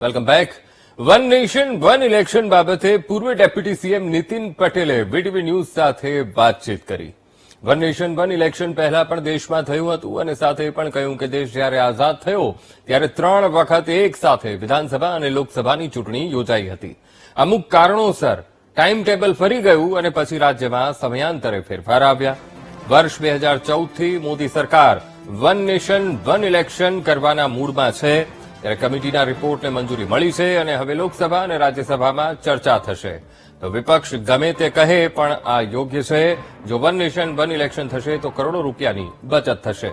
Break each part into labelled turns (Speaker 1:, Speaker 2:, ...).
Speaker 1: Welcome back. One nation one election બાબતે પૂર્વ deputy CM Nitin પટેલે વીટીવી ન્યૂઝ સાથે વાતચીત કરી. વન નેશન વન ઇલેક્શન પહેલા પણ દેશમાં થયું હતું અને સાથે પણ કહ્યું કે દેશ જ્યારે આઝાદ થયો ત્યારે 3 વખત એક સાથે વિધાનસભા અને લોકસભાની ચૂંટણી યોજાઈ હતી. અમુક કારણોસર ટાઈમ ટેબલ ફરી ગયું અને પછી રાજ્યમાં સમયાંતરે ફેરફાર આવ્યા. વર્ષ 2014થી મોદી સરકાર વન નેશન વન ઇલેક્શન કરવાના મૂડમાં છે ત્યારે કમિટીના રિપોર્ટને મંજૂરી મળી છે અને હવે લોકસભા અને રાજ્યસભામાં ચર્ચા થશે. તો વિપક્ષ ગમે તે કહે પણ આ યોગ્ય છે. જો વન નેશન વન ઇલેક્શન થશે તો કરોડો રૂપિયાની બચત થશે.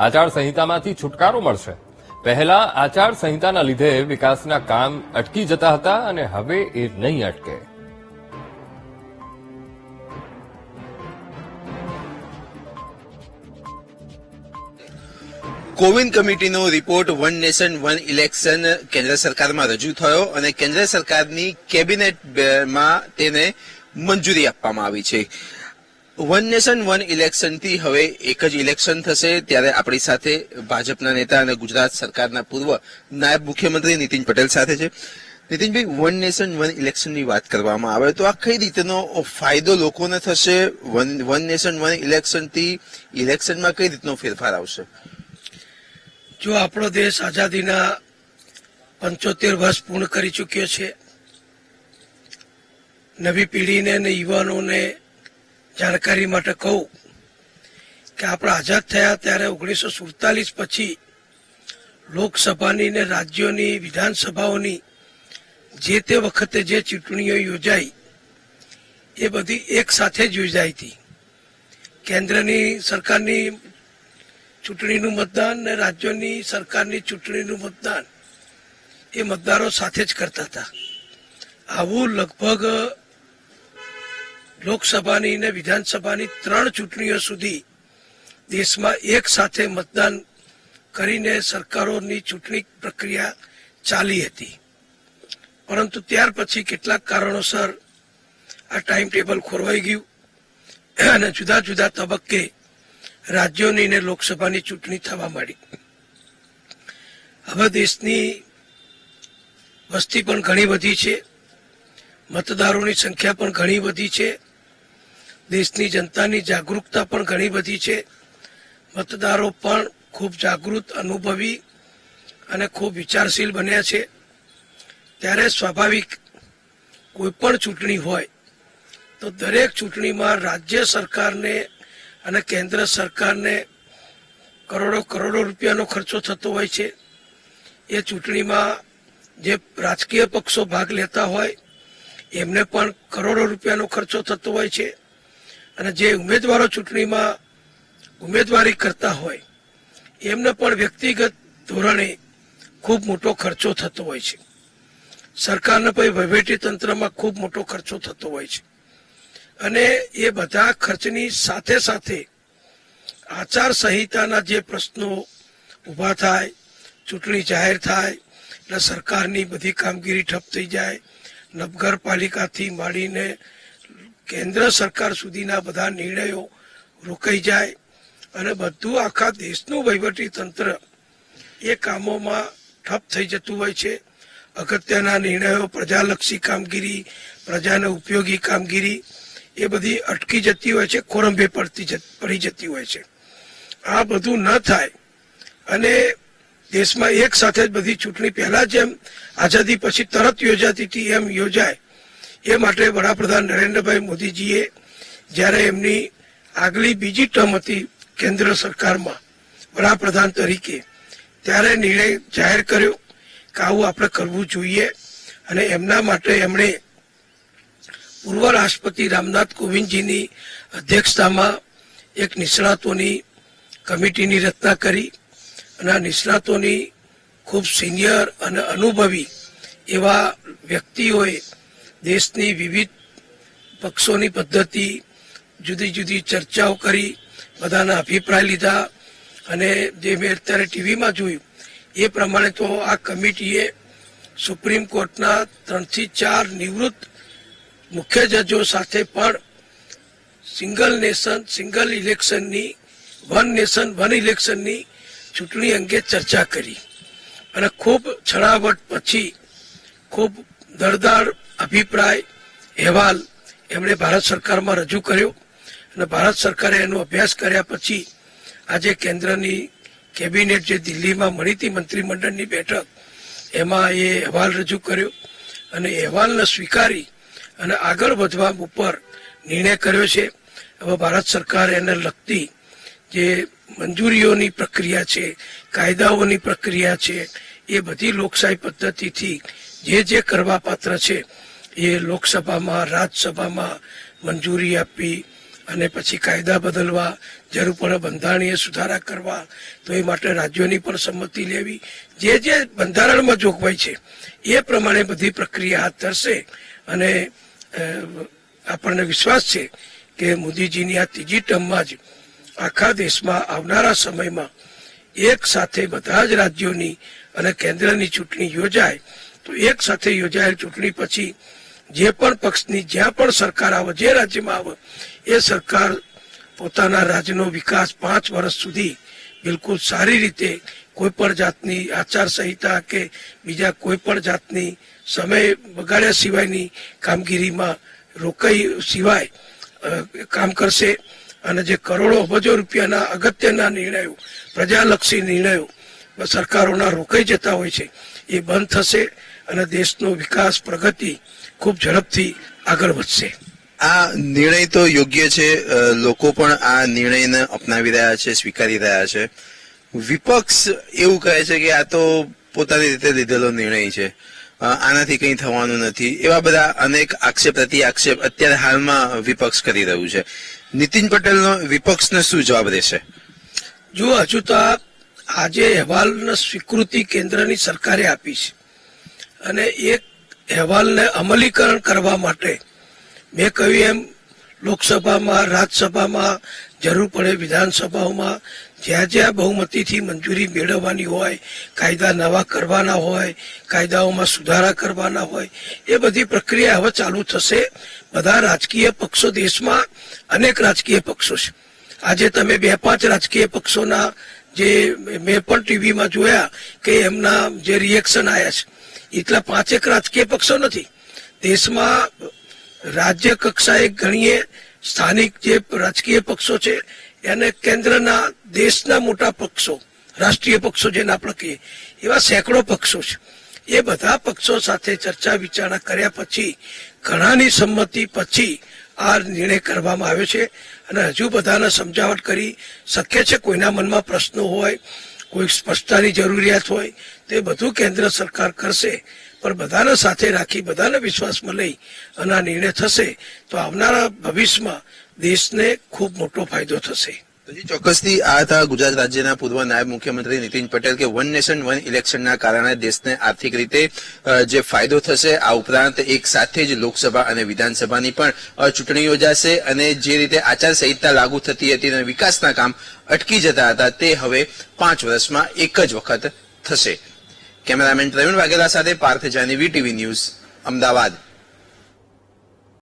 Speaker 1: આચારસંહિતામાંથી છુટકારો મળશે. પહેલા આચારસંહિતાના લીધે વિકાસના કામ અટકી જતા હતા અને હવે એ નહીં અટકે.
Speaker 2: કોવિન કમિટીનો report one nation one election કેન્દ્ર સરકારમાં રજૂ થયો અને કેન્દ્ર સરકારની કેબિનેટમાં તેને મંજૂરી આપવામાં આવી છે. વન નેશન વન ઇલેક્શનથી હવે એક જ ઇલેક્શન થશે. ત્યારે આપણી સાથે ભાજપના નેતા અને ગુજરાત સરકારના પૂર્વ નાયબ મુખ્યમંત્રી નીતિન પટેલ સાથે છે. નીતિનભાઈ, વન નેશન વન ઇલેક્શનની વાત કરવામાં આવે તો આ કઈ રીતનો ફાયદો લોકોને થશે? વન નેશન વન ઇલેક્શનથી ઇલેક્શનમાં કઈ રીતનો ફેરફાર આવશે?
Speaker 3: જો આપણો દેશ આઝાદીના 75 વર્ષ પૂર્ણ કરી ચૂક્યો છે, નવી પેઢીને અને યુવાનોને જાણકારી માટે કહું કે આપણે આઝાદ થયા ત્યારે 1947 પછી લોકસભાની ને રાજ્યોની વિધાનસભાઓની જે તે વખતે જે ચૂંટણીઓ યોજાઈ એ બધી એક સાથે જ યોજાઈ હતી. કેન્દ્રની સરકારની ચૂંટણીનું મતદાન અને રાજ્યોની સરકારની ચૂંટણીનું મતદાન એ મતદારો સાથે જ કરતા હતા. આવું લગભગ લોકસભાની અને વિધાનસભાની 3 ચૂંટણીઓ સુધી દેશમાં એક સાથે મતદાન કરીને સરકારોની ચૂંટણી પ્રક્રિયા ચાલી હતી. પરંતુ ત્યાર પછી કેટલાક કારણોસર આ ટાઈમ ટેબલ ખોરવાઈ ગયું અને જુદા જુદા તબક્કે રાજ્યોની ને લોકસભાની ચૂંટણી થવા માંડી. હવે દેશની વસ્તી પણ ઘણી વધી છે, મતદારોની સંખ્યા પણ ઘણી વધી છે, દેશની જનતાની જાગૃતતા પણ ઘણી વધી છે. મતદારો પણ ખૂબ જાગૃત, અનુભવી અને ખૂબ વિચારશીલ બન્યા છે. ત્યારે સ્વાભાવિક કોઈ પણ ચૂંટણી હોય તો દરેક ચૂંટણીમાં રાજ્ય સરકારને અને કેન્દ્ર સરકારને કરોડો રૂપિયાનો ખર્ચો થતો હોય છે. એ ચૂંટણીમાં જે રાજકીય પક્ષો ભાગ લેતા હોય એમને પણ કરોડો રૂપિયાનો ખર્ચો થતો હોય છે અને જે ઉમેદવારો ચૂંટણીમાં ઉમેદવારી કરતા હોય એમને પણ વ્યક્તિગત ધોરણે ખૂબ મોટો ખર્ચો થતો હોય છે. સરકારને પછી વહીવટી તંત્રમાં ખૂબ મોટો ખર્ચો થતો હોય છે અને એ બધા ખર્ચની સાથે સાથે આચાર સંહિતાના જે પ્રશ્નો ઊભા થાય, ચૂંટણી જાહેર થાય એટલે સરકારની બધી કામગીરી ઠપ થઈ જાય, નગરપાલિકાથી માંડીને કેન્દ્ર સરકાર સુધીના બધા નિર્ણયો રોકાઈ જાય અને બધું આખા દેશનું વહીવટી તંત્ર એ કામોમાં ઠપ થઈ જતું હોય છે. અગત્યના નિર્ણયો, પ્રજાલક્ષી કામગીરી, પ્રજાને ઉપયોગી કામગીરી એ બધી અટકી જતી હોય છે, ખોરંભે પડી જતી હોય છે. આ બધું ન થાય અને દેશમાં એક સાથે જ બધી ચૂંટણી પહેલા જેમ આઝાદી પછી તરત યોજાતી હતી એમ યોજાય એ માટે વડાપ્રધાન નરેન્દ્રભાઈ મોદીજીએ જ્યારે એમની આગલી બીજી ટર્મ હતી કેન્દ્ર સરકારમાં વડાપ્રધાન તરીકે, ત્યારે નિર્ણય જાહેર કર્યો કે આવું આપણે કરવું જોઈએ અને એમના માટે એમણે પૂર્વ રાષ્ટ્રપતિ રામનાથ કોવિંદજીની અધ્યક્ષતામાં એક નિષ્ણાતોની કમિટીની રચના કરી અને આ નિષ્ણાતોની ખૂબ સિનિયર અને અનુભવી એવા વ્યક્તિઓએ દેશની વિવિધ પક્ષોની પદ્ધતિ, જુદી જુદી ચર્ચાઓ કરી, બધાના અભિપ્રાય લીધા અને જે મેં અત્યારે ટીવીમાં જોયું એ પ્રમાણે તો આ કમિટીએ સુપ્રીમ કોર્ટના 3 થી 4 નિવૃત્ત મુખ્ય જજો સાથે પણ સિંગલ નેશન સિંગલ ઇલેક્શનની, વન નેશન વન ઇલેક્શનની ચૂંટણી અંગે ચર્ચા કરી અને ખૂબ છણાવટ પછી ખૂબ દરદાર અભિપ્રાય અહેવાલ એમણે ભારત સરકારમાં રજૂ કર્યો અને ભારત સરકારે એનો અભ્યાસ કર્યા પછી આજે કેન્દ્રની કેબિનેટ જે દિલ્હીમાં મળી હતી મંત્રીમંડળની બેઠક એમાં એ અહેવાલ રજૂ કર્યો અને અહેવાલને સ્વીકારી અને આગળ વધવા ઉપર નિર્ણય કર્યો છે. હવે ભારત સરકાર એને લગતી જે મંજૂરીઓની પ્રક્રિયા છે, કાયદાઓની પ્રક્રિયા છે, એ બધી લોકશાહી પદ્ધતિથી જે કરવા પાત્ર છે એ લોકસભામાં, રાજ્યસભામાં મંજૂરી આપી અને પછી કાયદા બદલવા, જરૂર પડે બંધારણીય સુધારા કરવા તો એ માટે રાજ્યોની પણ સંમતિ લેવી, જે બંધારણમાં જોગવાઈ છે એ પ્રમાણે બધી પ્રક્રિયા હાથ ધરશે. અને આપણને વિશ્વાસ છે કે મોદીજીની આ ત્રીજી ટર્મમાં જ આખા દેશમાં આવનારા સમયમાં એક સાથે બધા જ રાજ્યોની અને કેન્દ્રની ચૂંટણી યોજાય તો એક સાથે યોજાયેલ ચૂંટણી પછી જે પણ પક્ષની જ્યાં પણ સરકાર આવે, જે રાજ્યમાં આવે, એ સરકાર પોતાના રાજ્યનો વિકાસ 5 વર્ષ સુધી બિલકુલ સારી રીતે કોઈ પણ જાતની આચારસંહિતા કે બીજા કોઈ પણ જાતની સમય બગાડ્યા સિવાયની કામગીરીમાં રોકાઈ સિવાય કામ કરશે. અને જે કરોડો અબજો રૂપિયાના અગત્યના નિર્ણયો, પ્રજાલક્ષી નિર્ણયો સરકારોના રોકાઈ જતા હોય છે એ બંધ થશે અને દેશનો વિકાસ, પ્રગતિ ખૂબ ઝડપથી આગળ વધશે.
Speaker 2: આ નિર્ણય તો યોગ્ય છે, લોકો પણ આ નિર્ણયને અપનાવી રહ્યા છે, સ્વીકારી રહ્યા છે. વિપક્ષ એવું કહે છે કે આ તો પોતાની રીતે લીધેલો નિર્ણય છે, આનાથી કંઈ થવાનું નથી, એવા બધા અનેક આક્ષેપ પ્રતિ આક્ષેપ અત્યારે હાલમાં વિપક્ષ કરી રહ્યું છે. નીતિન પટેલનો વિપક્ષને શું જવાબ રહેશે?
Speaker 3: જો હજુ તો આજે અહેવાલને સ્વીકૃતિ કેન્દ્રની સરકારે આપી છે અને એક અહેવાલને અમલીકરણ કરવા માટે મેં કહ્યું એમ લોકસભામાં, રાજ્યસભામાં, જરૂર પડે વિધાનસભાઓમાં જ્યાં બહુમતીથી મંજૂરી મેળવવાની હોય, કાયદા નવા કરવાના હોય, કાયદાઓમાં સુધારા કરવાના હોય, એ બધી પ્રક્રિયા હવે ચાલુ થશે. બધા રાજકીય પક્ષો, દેશમાં અનેક રાજકીય પક્ષો છે. આજે તમે 2-5 રાજકીય પક્ષોના જે મેં પણ ટીવીમાં જોયા કે એમના જે રિએક્શન આવ્યા છે એટલા 5 રાજકીય પક્ષો નથી. દેશમાં રાજ્ય કક્ષાએ ગણીએ સ્થાનિક જે રાજકીય પક્ષો છે અને કેન્દ્રના દેશના મોટા પક્ષો, રાષ્ટ્રીય પક્ષો જેને આપણે કહીએ, એવા સેંકડો પક્ષો છે. એ બધા પક્ષો સાથે ચર્ચા વિચારણા કર્યા પછી ઘણાની સંમતિ પછી આ નિર્ણય કરવામાં આવ્યો છે. અને હજુ બધાને સમજાવટ કરી શક્ય છે. કોઈના મનમાં પ્રશ્નો હોય, કોઈ સ્પષ્ટતાની જરૂરિયાત હોય તો એ બધું કેન્દ્ર સરકાર કરશે. પણ બધાને સાથે રાખી, બધાને વિશ્વાસમાં લઈ અને આ નિર્ણય થશે તો આવનારા ભવિષ્યમાં દેશને ખૂબ મોટો ફાયદો થશે.
Speaker 2: ચોક્કસથી આ હતા ગુજરાત રાજ્યના પૂર્વ નાયબ મુખ્યમંત્રી નીતિન પટેલ કે વન નેશન વન ઇલેક્શનના કારણે દેશને આર્થિક રીતે જે ફાયદો થશે, આ ઉપરાંત એક સાથે જ લોકસભા અને વિધાનસભાની પણ ચૂંટણી યોજાશે અને જે રીતે આચારસંહિતા લાગુ થતી હતી અને વિકાસના કામ અટકી જતા હતા તે હવે 5 વર્ષમાં એક જ વખત થશે. કેમેરામેન પ્રવીણ વાઘેલા સાથે પાર્થ જાની, વીટીવી ન્યૂઝ, અમદાવાદ.